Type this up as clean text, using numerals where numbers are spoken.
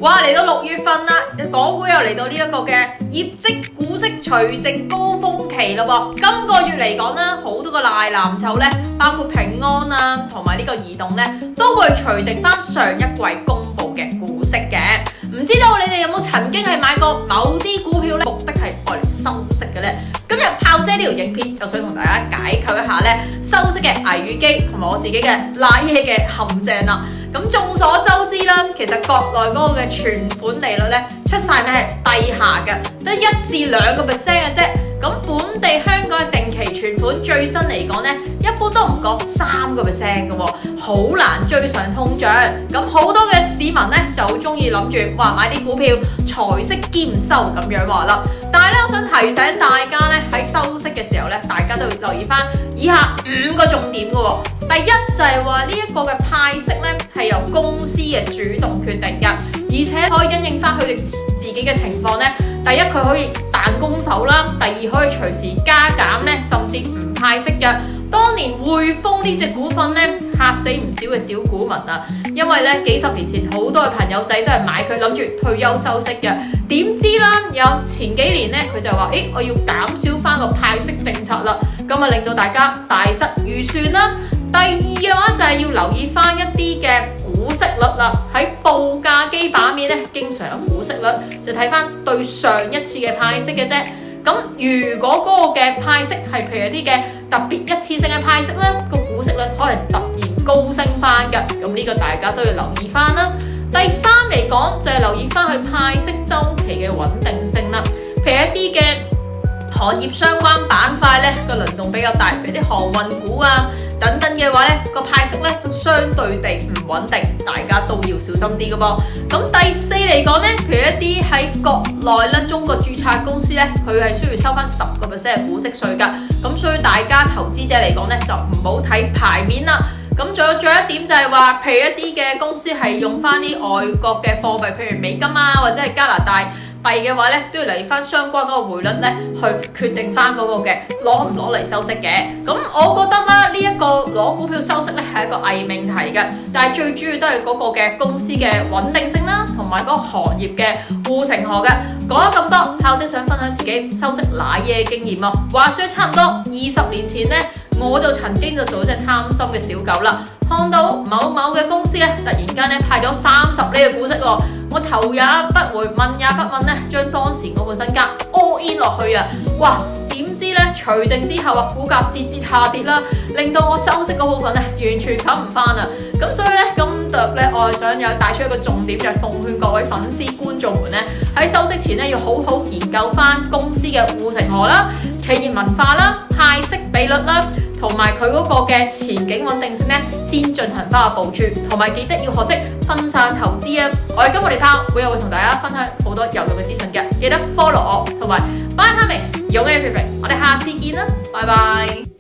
哇！嚟到6月份啦，港股又嚟到呢一個嘅業績股息除淨高峰期啦喎。今個月嚟講啦，好多個大藍籌咧，包括平安啊，同埋呢個移動咧，都會除淨翻上一季公布嘅股息嘅。唔知道你哋有冇曾經係買過某啲股票咧，目的係愛嚟收息嘅咧？今日炮姐呢條影片就想同大家解構一下咧收息嘅危機，同埋我自己嘅賴嘢嘅陷阱啦。咁眾所周知啦，其實國內嗰個嘅存款利率咧出晒名係低下嘅，得1至2%嘅啫。咁本地香港嘅定期存款最新嚟講咧，一般都唔過3%嘅喎，好難追上通脹。咁好多嘅市民咧就好中意諗住話買啲股票財息兼收咁樣話啦。但係咧，我想提醒大家咧喺收息嘅時候咧，大家都要留意翻以下5個重點嘅喎。第一就係話呢一個嘅派息咧係由公司嘅主動決定嘅，而且可以因應翻佢哋自己嘅情況咧。第一佢可以彈弓手啦，第二可以隨時加減咧，甚至唔派息嘅。當年匯豐呢隻股份咧嚇死唔少嘅小股民啊，因為咧幾十年前好多嘅朋友仔都係買佢諗住退休收息嘅，點知啦有前幾年咧佢就話我要減少翻個派息政策啦，咁啊令到大家大失預算啦。第二嘅話就係要留意翻一啲嘅股息率啦，喺報價機版面咧經常有股息率，就睇翻對上一次嘅派息嘅啫。咁如果嗰個嘅派息係譬如一啲嘅特別一次性嘅派息咧，個股息率可能突然高升翻嘅，咁呢個大家都要留意翻啦。第三嚟講就係留意翻佢派息週期嘅穩定性啦，譬如一啲嘅行業相關板塊咧個輪動比較大，譬如啲航運股啊等等嘅話咧，個派息咧就相對地唔穩定，大家都要小心啲嘅噃。咁第四嚟講咧，譬如一啲喺國內咧中國註冊公司咧，佢係需要收翻10%嘅股息稅㗎。咁所以大家投資者嚟講咧，就唔好睇牌面啦。咁仲有一點就係話，譬如一啲嘅公司係用翻啲外國嘅貨幣，譬如美金啊，或者係加拿大幣嘅話咧，都要嚟翻相關嗰個匯率咧，去決定翻嗰個嘅攞唔攞嚟收息嘅。咁我覺得啦，呢一個攞股票收息咧係一個偽命題嘅，但係最主要都係嗰個嘅公司嘅穩定性啦，同埋嗰個行業嘅護城河嘅。講咗咁多，炮姐想分享自己收息瀨嘢嘅經驗咯。話說差唔多20年前咧，我就曾經就做咗隻貪心嘅小狗啦，看到某嘅公司咧突然間咧派咗30厘嘅股息喎，我頭也不回問也不問咧，將當時我個身家 all in 落去啊！哇！點知咧除淨之後股價節下跌啦，令到我收息嗰部分咧完全冚唔翻啊！咁所以咧今集咧我係想有帶出一個重點，就係奉勸各位粉絲觀眾們咧喺收息前咧要好好研究翻公司嘅護城河啦、企業文化啦、派息比率啦，同埋佢嗰個嘅前景穩定性咧，先進行翻個部署，同埋記得要學識分散投資啊！我係金毛利炮，每日會同大家分享好多有用嘅資訊嘅，記得 follow 我同埋 Buy Timing 用嘅 Everything， 我哋下次見啦，拜拜。